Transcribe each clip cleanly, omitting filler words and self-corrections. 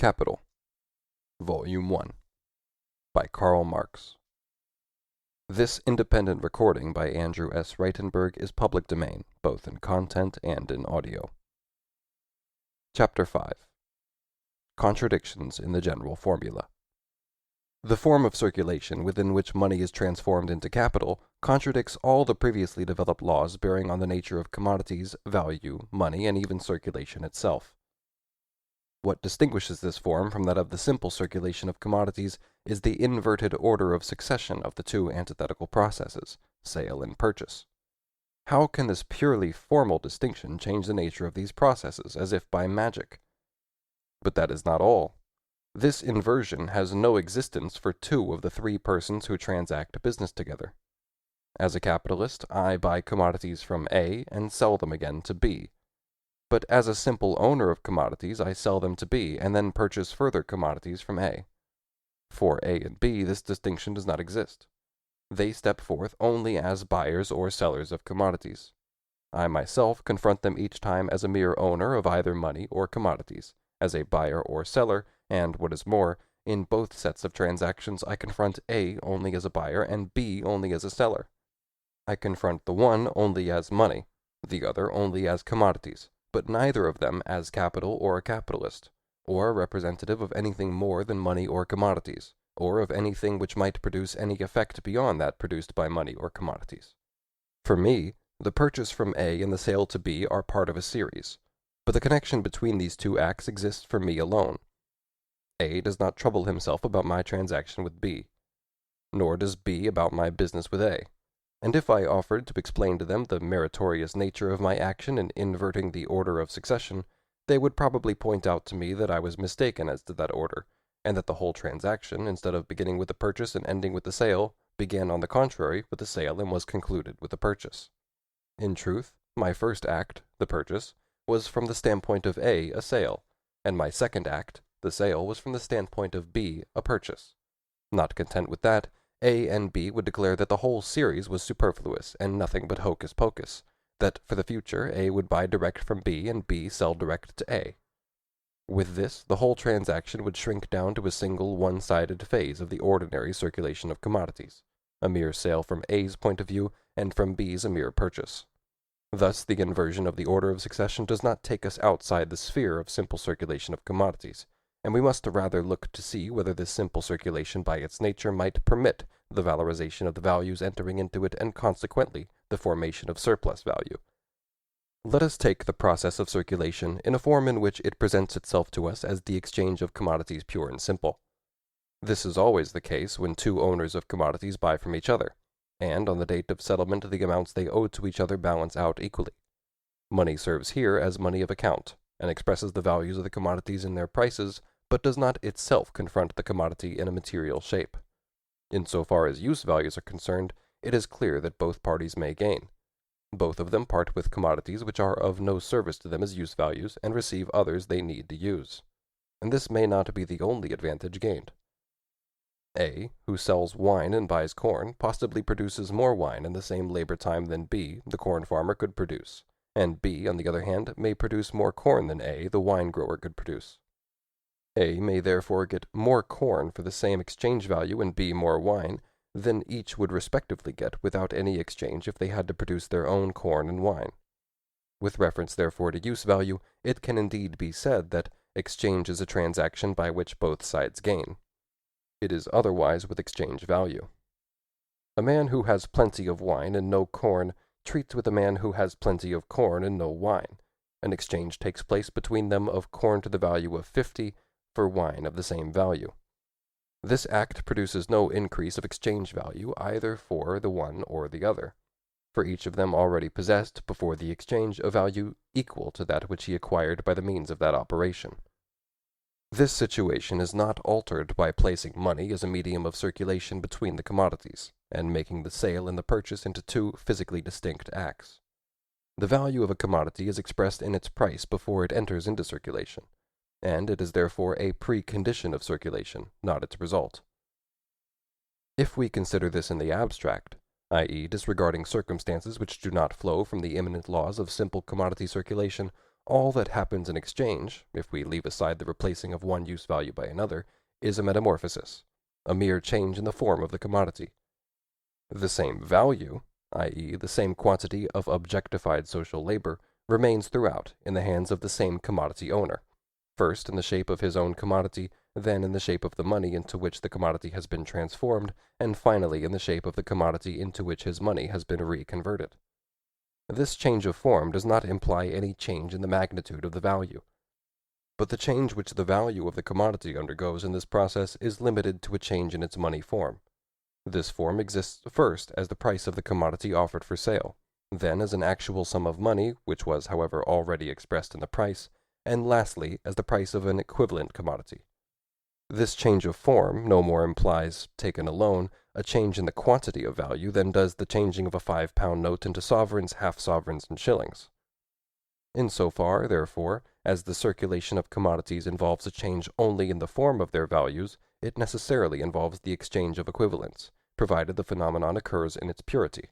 Capital, Volume 1, by Karl Marx. This independent recording by Andrew S. Reitenberg is public domain, both in content and in audio. Chapter 5. Contradictions in the General Formula. The form of circulation within which money is transformed into capital contradicts all the previously developed laws bearing on the nature of commodities, value, money, and even circulation itself. What distinguishes this form from that of the simple circulation of commodities is the inverted order of succession of the two antithetical processes, sale and purchase. How can this purely formal distinction change the nature of these processes, as if by magic? But that is not all. This inversion has no existence for two of the three persons who transact business together. As a capitalist, I buy commodities from A and sell them again to B. But as a simple owner of commodities, I sell them to B and then purchase further commodities from A. For A and B, this distinction does not exist. They step forth only as buyers or sellers of commodities. I myself confront them each time as a mere owner of either money or commodities, as a buyer or seller, and, what is more, in both sets of transactions I confront A only as a buyer and B only as a seller. I confront the one only as money, the other only as commodities, but neither of them as capital or a capitalist, or a representative of anything more than money or commodities, or of anything which might produce any effect beyond that produced by money or commodities. For me, the purchase from A and the sale to B are part of a series, but the connection between these two acts exists for me alone. A does not trouble himself about my transaction with B, nor does B about my business with A. And if I offered to explain to them the meritorious nature of my action in inverting the order of succession, they would probably point out to me that I was mistaken as to that order, and that the whole transaction, instead of beginning with the purchase and ending with the sale, began on the contrary with the sale and was concluded with the purchase. In truth, my first act, the purchase, was from the standpoint of A, a sale, and my second act, the sale, was from the standpoint of B, a purchase. Not content with that, A and B would declare that the whole series was superfluous and nothing but hocus pocus, that for the future A would buy direct from B and B sell direct to A. With this, the whole transaction would shrink down to a single one-sided phase of the ordinary circulation of commodities, a mere sale from A's point of view, and from B's a mere purchase. Thus, the inversion of the order of succession does not take us outside the sphere of simple circulation of commodities, and we must rather look to see whether this simple circulation by its nature might permit the valorization of the values entering into it and consequently the formation of surplus value. Let us take the process of circulation in a form in which it presents itself to us as the exchange of commodities pure and simple. This is always the case when two owners of commodities buy from each other, and on the date of settlement the amounts they owe to each other balance out equally. Money serves here as money of account, and expresses the values of the commodities in their prices, but does not itself confront the commodity in a material shape. In so far as use values are concerned, it is clear that both parties may gain. Both of them part with commodities which are of no service to them as use values, and receive others they need to use. And this may not be the only advantage gained. A, who sells wine and buys corn, possibly produces more wine in the same labor time than B, the corn farmer, could produce, and B, on the other hand, may produce more corn than A, the wine grower, could produce. A may therefore get more corn for the same exchange value and B more wine than each would respectively get without any exchange if they had to produce their own corn and wine. With reference therefore to use value, it can indeed be said that exchange is a transaction by which both sides gain. It is otherwise with exchange value. A man who has plenty of wine and no corn treats with a man who has plenty of corn and no wine. An exchange takes place between them of corn to the value of 50 for wine of the same value. This act produces no increase of exchange value either for the one or the other, for each of them already possessed, before the exchange, a value equal to that which he acquired by the means of that operation. This situation is not altered by placing money as a medium of circulation between the commodities, and making the sale and the purchase into two physically distinct acts. The value of a commodity is expressed in its price before it enters into circulation, and it is therefore a precondition of circulation, not its result. If we consider this in the abstract, i.e., disregarding circumstances which do not flow from the immanent laws of simple commodity circulation, all that happens in exchange, if we leave aside the replacing of one use value by another, is a metamorphosis, a mere change in the form of the commodity. The same value, i.e., the same quantity of objectified social labor, remains throughout in the hands of the same commodity owner, first in the shape of his own commodity, then in the shape of the money into which the commodity has been transformed, and finally in the shape of the commodity into which his money has been reconverted. This change of form does not imply any change in the magnitude of the value, but the change which the value of the commodity undergoes in this process is limited to a change in its money form. This form exists first as the price of the commodity offered for sale, then as an actual sum of money, which was, however, already expressed in the price, and lastly as the price of an equivalent commodity. This change of form no more implies, taken alone, a change in the quantity of value than does the changing of a 5-pound note into sovereigns, half-sovereigns, and shillings. In so far, therefore, as the circulation of commodities involves a change only in the form of their values, it necessarily involves the exchange of equivalents, provided the phenomenon occurs in its purity.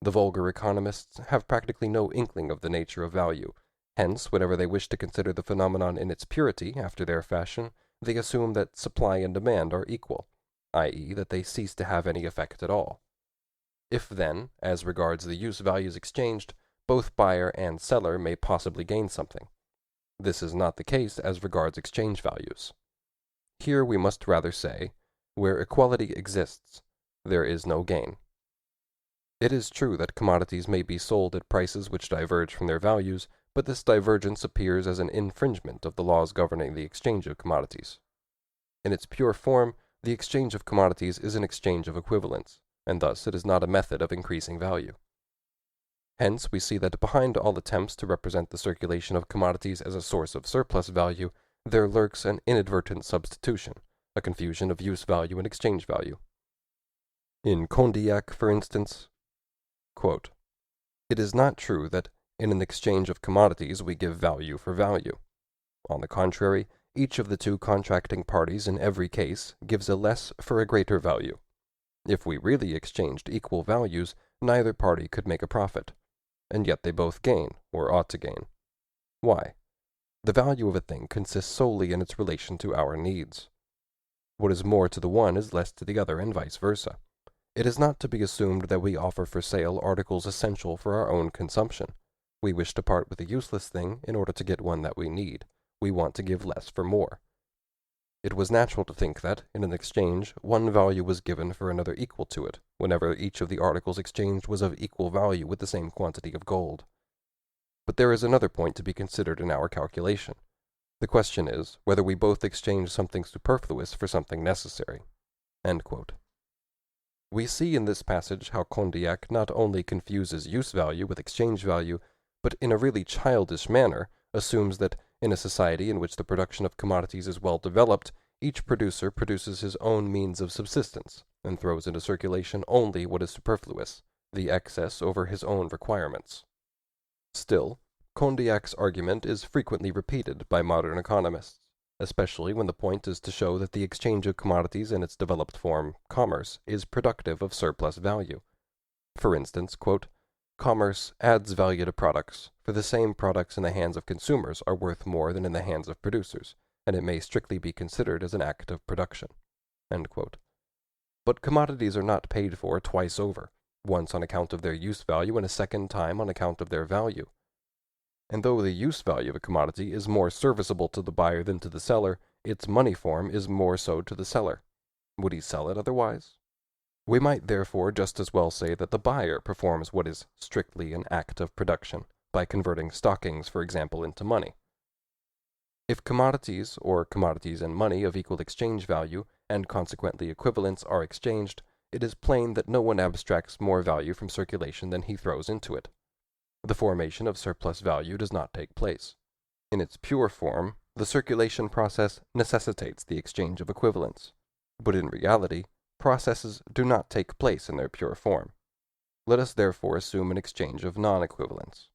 The vulgar economists have practically no inkling of the nature of value. Hence, whenever they wish to consider the phenomenon in its purity, after their fashion, they assume that supply and demand are equal, i.e., that they cease to have any effect at all. If then, as regards the use values exchanged, both buyer and seller may possibly gain something, this is not the case as regards exchange values. Here we must rather say, where equality exists, there is no gain. It is true that commodities may be sold at prices which diverge from their values, but this divergence appears as an infringement of the laws governing the exchange of commodities. In its pure form, the exchange of commodities is an exchange of equivalents, and thus it is not a method of increasing value. Hence, we see that behind all attempts to represent the circulation of commodities as a source of surplus value, there lurks an inadvertent substitution, a confusion of use value and exchange value. In Condillac, for instance, quote, "It is not true that in an exchange of commodities we give value for value. On the contrary, each of the two contracting parties in every case gives a less for a greater value. If we really exchanged equal values, neither party could make a profit, and yet they both gain, or ought to gain. Why? The value of a thing consists solely in its relation to our needs. What is more to the one is less to the other, and vice versa. It is not to be assumed that we offer for sale articles essential for our own consumption. We wish to part with a useless thing in order to get one that we need. We want to give less for more. It was natural to think that, in an exchange, one value was given for another equal to it, whenever each of the articles exchanged was of equal value with the same quantity of gold. But there is another point to be considered in our calculation. The question is, whether we both exchange something superfluous for something necessary." End quote. We see in this passage how Condillac not only confuses use value with exchange value, but in a really childish manner assumes that, in a society in which the production of commodities is well developed, each producer produces his own means of subsistence, and throws into circulation only what is superfluous, the excess over his own requirements. Still, Condillac's argument is frequently repeated by modern economists, especially when the point is to show that the exchange of commodities in its developed form, commerce, is productive of surplus value. For instance, quote, "Commerce adds value to products, for the same products in the hands of consumers are worth more than in the hands of producers, and it may strictly be considered as an act of production." End quote. But commodities are not paid for twice over, once on account of their use value and a second time on account of their value. And though the use value of a commodity is more serviceable to the buyer than to the seller, its money form is more so to the seller. Would he sell it otherwise? We might therefore just as well say that the buyer performs what is strictly an act of production, by converting stockings, for example, into money. If commodities, or commodities and money of equal exchange value, and consequently equivalents, are exchanged, it is plain that no one abstracts more value from circulation than he throws into it. The formation of surplus value does not take place. In its pure form, the circulation process necessitates the exchange of equivalents, but in reality, processes do not take place in their pure form. Let us therefore assume an exchange of non-equivalents.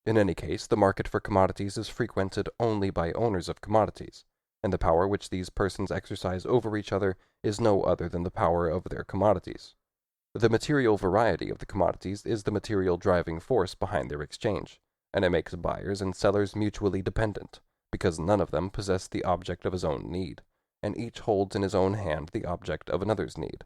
In any case, the market for commodities is frequented only by owners of commodities, and the power which these persons exercise over each other is no other than the power of their commodities. The material variety of the commodities is the material driving force behind their exchange, and it makes buyers and sellers mutually dependent, because none of them possess the object of his own need, and each holds in his own hand the object of another's need.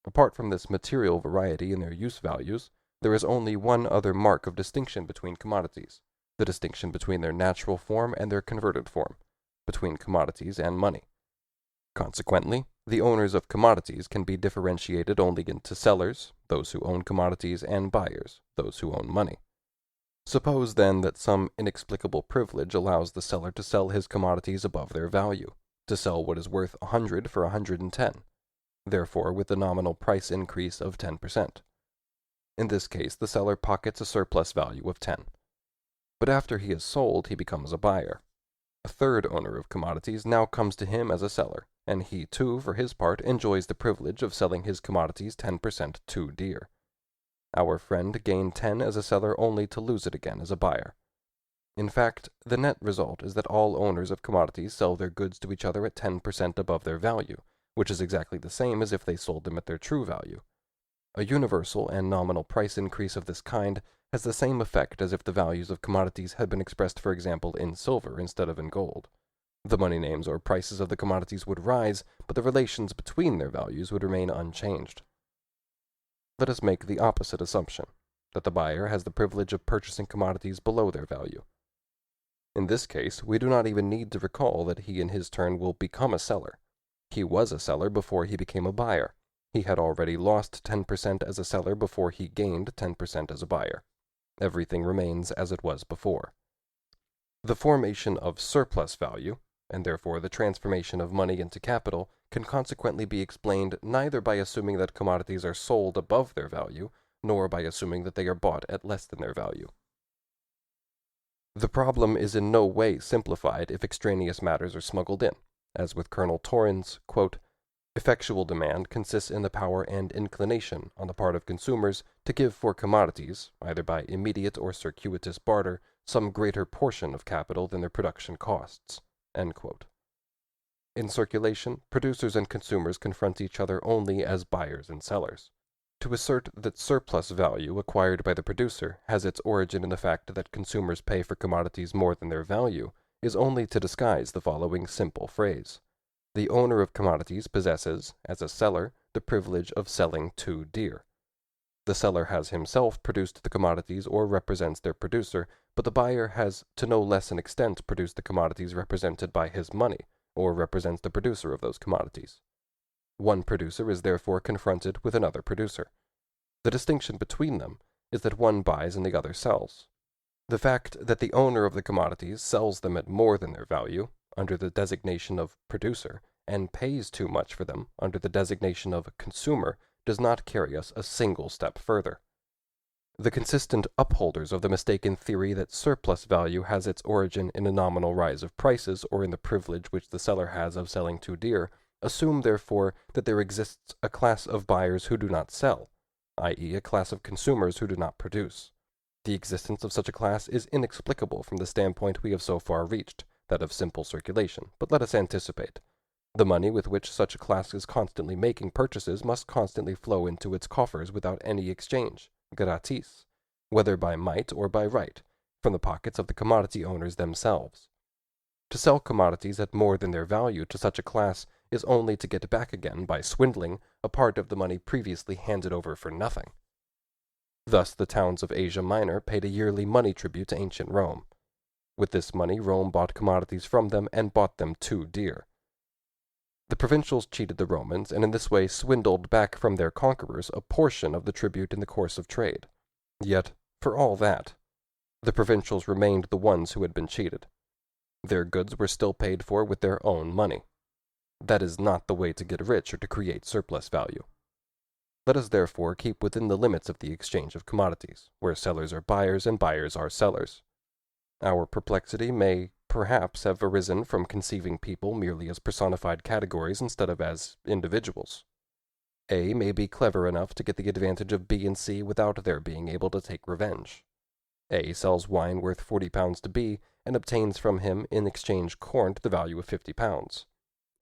Apart from this material variety in their use values, there is only one other mark of distinction between commodities, the distinction between their natural form and their converted form, between commodities and money. Consequently, the owners of commodities can be differentiated only into sellers, those who own commodities, and buyers, those who own money. Suppose, then, that some inexplicable privilege allows the seller to sell his commodities above their value, to sell what is worth 100 for 110, therefore with a nominal price increase of 10%. In this case, the seller pockets a surplus value of 10. But after he is sold, he becomes a buyer. A third owner of commodities now comes to him as a seller, and he too, for his part, enjoys the privilege of selling his commodities 10% too dear. Our friend gained 10 as a seller only to lose it again as a buyer. In fact, the net result is that all owners of commodities sell their goods to each other at 10% above their value, which is exactly the same as if they sold them at their true value. A universal and nominal price increase of this kind has the same effect as if the values of commodities had been expressed, for example, in silver instead of in gold. The money names or prices of the commodities would rise, but the relations between their values would remain unchanged. Let us make the opposite assumption, that the buyer has the privilege of purchasing commodities below their value. In this case, we do not even need to recall that he in his turn will become a seller. He was a seller before he became a buyer. He had already lost 10% as a seller before he gained 10% as a buyer. Everything remains as it was before. The formation of surplus value, and therefore the transformation of money into capital, can consequently be explained neither by assuming that commodities are sold above their value, nor by assuming that they are bought at less than their value. The problem is in no way simplified if extraneous matters are smuggled in, as with Colonel Torrens, quote, "Effectual demand consists in the power and inclination on the part of consumers to give for commodities, either by immediate or circuitous barter, some greater portion of capital than their production costs." End quote. In circulation, producers and consumers confront each other only as buyers and sellers. To assert that surplus value acquired by the producer has its origin in the fact that consumers pay for commodities more than their value is only to disguise the following simple phrase. The owner of commodities possesses, as a seller, the privilege of selling too dear. The seller has himself produced the commodities or represents their producer, but the buyer has to no less an extent produced the commodities represented by his money, or represents the producer of those commodities. One producer is therefore confronted with another producer. The distinction between them is that one buys and the other sells. The fact that the owner of the commodities sells them at more than their value, under the designation of producer, and pays too much for them, under the designation of consumer, does not carry us a single step further. The consistent upholders of the mistaken theory that surplus value has its origin in a nominal rise of prices or in the privilege which the seller has of selling too dear, assume, therefore, that there exists a class of buyers who do not sell, i.e., a class of consumers who do not produce. The existence of such a class is inexplicable from the standpoint we have so far reached, that of simple circulation, but let us anticipate. The money with which such a class is constantly making purchases must constantly flow into its coffers without any exchange, gratis, whether by might or by right, from the pockets of the commodity owners themselves. To sell commodities at more than their value to such a class is only to get back again, by swindling, a part of the money previously handed over for nothing. Thus the towns of Asia Minor paid a yearly money tribute to ancient Rome. With this money Rome bought commodities from them and bought them too dear. The provincials cheated the Romans, and in this way swindled back from their conquerors a portion of the tribute in the course of trade. Yet, for all that, the provincials remained the ones who had been cheated. Their goods were still paid for with their own money. That is not the way to get rich or to create surplus value. Let us therefore keep within the limits of the exchange of commodities, where sellers are buyers and buyers are sellers. Our perplexity may perhaps have arisen from conceiving people merely as personified categories instead of as individuals. A may be clever enough to get the advantage of B and C without their being able to take revenge. A sells wine worth 40 pounds to B and obtains from him in exchange corn to the value of 50 pounds.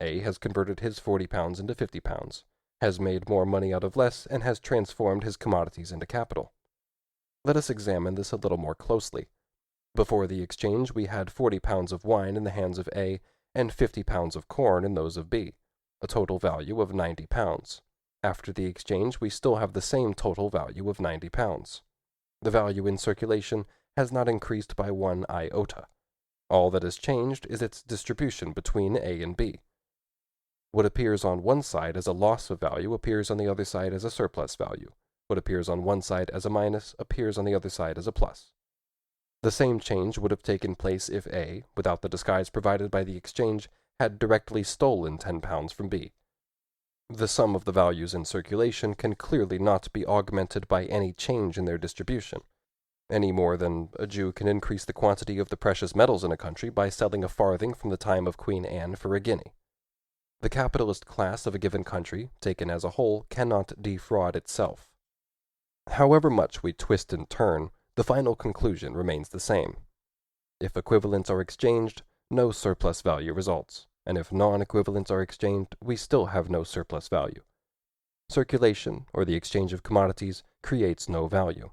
A has converted his 40 pounds into 50 pounds, has made more money out of less, and has transformed his commodities into capital. Let us examine this a little more closely. Before the exchange, we had 40 pounds of wine in the hands of A and 50 pounds of corn in those of B, a total value of 90 pounds. After the exchange, we still have the same total value of 90 pounds. The value in circulation has not increased by 1 iota. All that has changed is its distribution between A and B. What appears on one side as a loss of value appears on the other side as a surplus value. What appears on one side as a minus appears on the other side as a plus. The same change would have taken place if A, without the disguise provided by the exchange, had directly stolen 10 pounds from B. The sum of the values in circulation can clearly not be augmented by any change in their distribution, any more than a Jew can increase the quantity of the precious metals in a country by selling a farthing from the time of Queen Anne for a guinea. The capitalist class of a given country, taken as a whole, cannot defraud itself. However much we twist and turn, the final conclusion remains the same. If equivalents are exchanged, no surplus value results, and if non-equivalents are exchanged, we still have no surplus value. Circulation, or the exchange of commodities, creates no value.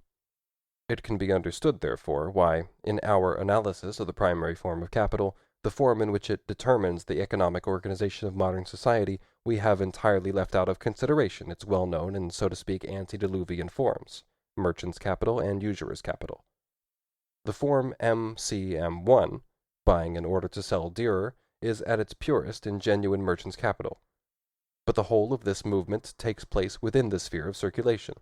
It can be understood, therefore, why, in our analysis of the primary form of capital, the form in which it determines the economic organization of modern society, we have entirely left out of consideration its well-known and, so to speak, antediluvian forms, merchant's capital and usurer's capital. The form MCM1, buying in order to sell dearer, is at its purest in genuine merchant's capital. But the whole of this movement takes place within the sphere of circulation.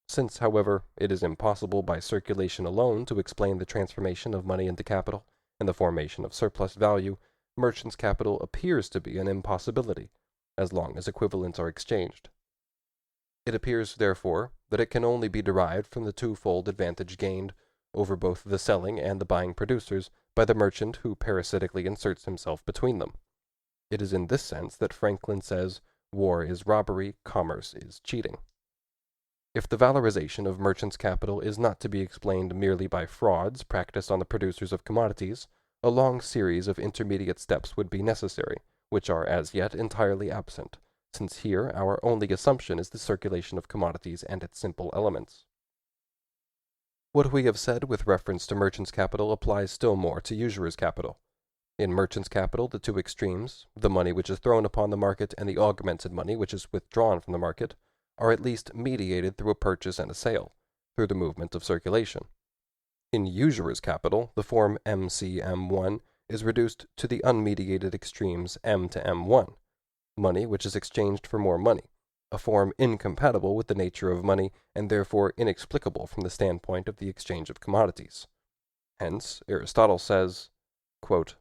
Since, however, it is impossible by circulation alone to explain the transformation of money into capital and the formation of surplus value, merchant's capital appears to be an impossibility, as long as equivalents are exchanged. It appears, therefore, that it can only be derived from the twofold advantage gained over both the selling and the buying producers by the merchant who parasitically inserts himself between them. It is in this sense that Franklin says, war is robbery, commerce is cheating. If the valorization of merchant's capital is not to be explained merely by frauds practiced on the producers of commodities, a long series of intermediate steps would be necessary, which are as yet entirely absent, since here our only assumption is the circulation of commodities and its simple elements. What we have said with reference to merchant's capital applies still more to usurer's capital. In merchant's capital, the two extremes, the money which is thrown upon the market and the augmented money which is withdrawn from the market, are at least mediated through a purchase and a sale, through the movement of circulation. In usurer's capital, the form MCM1 is reduced to the unmediated extremes M to M1, money which is exchanged for more money, a form incompatible with the nature of money and therefore inexplicable from the standpoint of the exchange of commodities. Hence, Aristotle says, quote,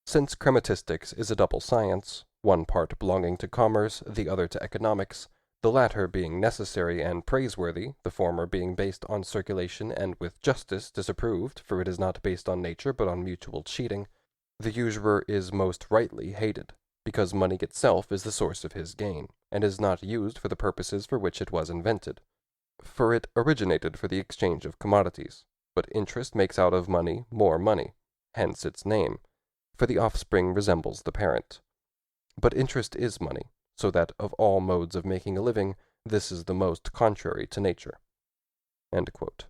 "Since chrematistics is a double science, one part belonging to commerce, the other to economics, the latter being necessary and praiseworthy, the former being based on circulation and with justice disapproved, for it is not based on nature but on mutual cheating, the usurer is most rightly hated, because money itself is the source of his gain, and is not used for the purposes for which it was invented. For it originated for the exchange of commodities, but interest makes out of money more money, hence its name, for the offspring resembles the parent. But interest is money, so that of all modes of making a living, this is the most contrary to nature." End quote.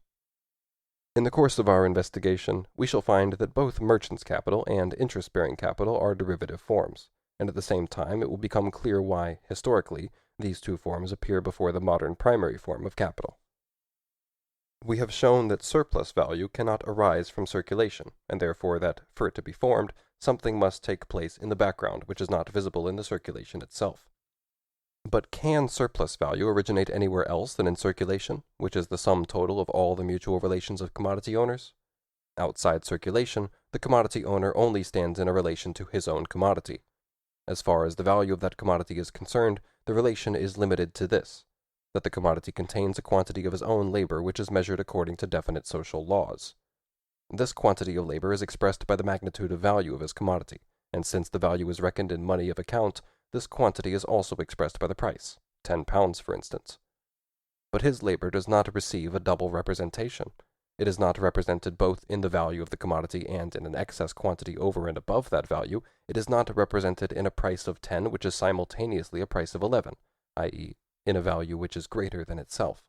In the course of our investigation, we shall find that both merchant's capital and interest-bearing capital are derivative forms, and at the same time it will become clear why, historically, these two forms appear before the modern primary form of capital. We have shown that surplus value cannot arise from circulation, and therefore that, for it to be formed, something must take place in the background which is not visible in the circulation itself. But can surplus value originate anywhere else than in circulation, which is the sum total of all the mutual relations of commodity owners? Outside circulation, the commodity owner only stands in a relation to his own commodity. As far as the value of that commodity is concerned, the relation is limited to this, that the commodity contains a quantity of his own labor which is measured according to definite social laws. This quantity of labor is expressed by the magnitude of value of his commodity, and since the value is reckoned in money of account, this quantity is also expressed by the price, 10 pounds for instance. But his labor does not receive a double representation. It is not represented both in the value of the commodity and in an excess quantity over and above that value. It is not represented in a price of 10 which is simultaneously a price of 11, i.e., in a value which is greater than itself.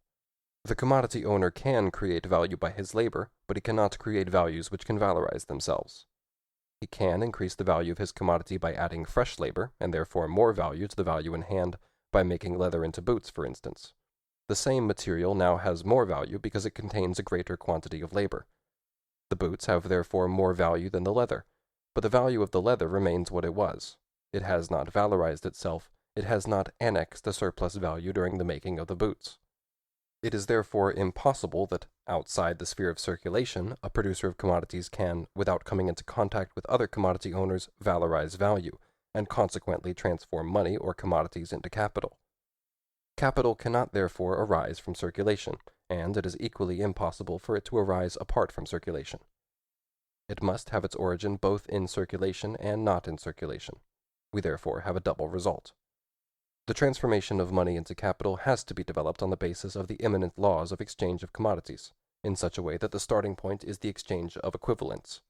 The commodity owner can create value by his labor, but he cannot create values which can valorize themselves. He can increase the value of his commodity by adding fresh labor, and therefore more value to the value in hand, by making leather into boots, for instance. The same material now has more value because it contains a greater quantity of labor. The boots have therefore more value than the leather, but the value of the leather remains what it was. It has not valorized itself, it has not annexed a surplus value during the making of the boots. It is therefore impossible that, outside the sphere of circulation, a producer of commodities can, without coming into contact with other commodity owners, valorize value, and consequently transform money or commodities into capital. Capital cannot therefore arise from circulation, and it is equally impossible for it to arise apart from circulation. It must have its origin both in circulation and not in circulation. We therefore have a double result. The transformation of money into capital has to be developed on the basis of the immanent laws of exchange of commodities, in such a way that the starting point is the exchange of equivalents.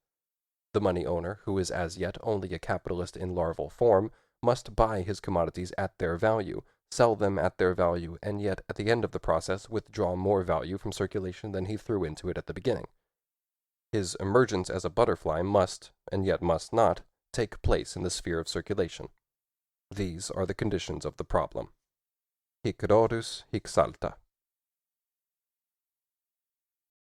The money owner, who is as yet only a capitalist in larval form, must buy his commodities at their value, sell them at their value, and yet at the end of the process withdraw more value from circulation than he threw into it at the beginning. His emergence as a butterfly must, and yet must not, take place in the sphere of circulation. These are the conditions of the problem. Hic rodus, hic salta.